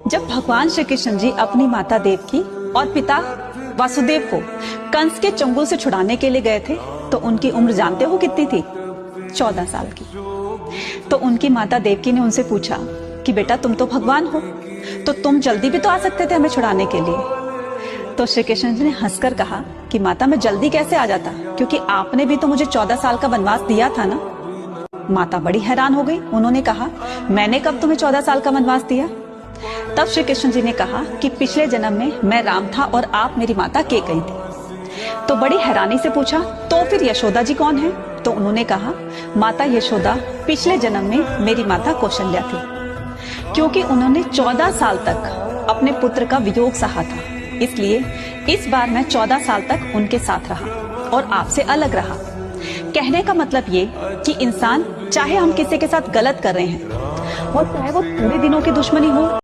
जब भगवान श्री कृष्ण जी अपनी माता देवकी और पिता वासुदेव को कंस के चंगुल से छुड़ाने के लिए गए थे तो उनकी उम्र जानते हो कितनी थी? 14 साल की। तो उनकी माता देवकी ने उनसे पूछा कि बेटा तुम तो भगवान हो, तो तुम जल्दी भी तो आ सकते थे हमें छुड़ाने के लिए। तो श्री कृष्ण जी ने हंसकर कहा कि माता मैं जल्दी कैसे आ जाता, क्योंकि आपने भी तो मुझे 14 साल का वनवास दिया था ना। माता बड़ी हैरान हो गई। उन्होंने कहा मैंने कब तुम्हें 14 साल का वनवास दिया? तब श्री कृष्ण जी ने कहा कि पिछले जन्म में मैं राम था और आप मेरी माता केकई थी। तो बड़ी हैरानी से पूछा तो फिर यशोदा जी कौन है? तो उन्होंने कहा माता यशोदा पिछले जन्म में मेरी माता कौशल्या थी, क्योंकि उन्होंने 14 साल तक अपने पुत्र का वियोग सहा था, इसलिए इस बार मैं 14 साल तक उनके साथ रहा और आपसे अलग रहा। कहने का मतलब ये कि इंसान चाहे हम किसी के साथ गलत कर रहे हैं और चाहे वो थोड़े दिनों की दुश्मनी हो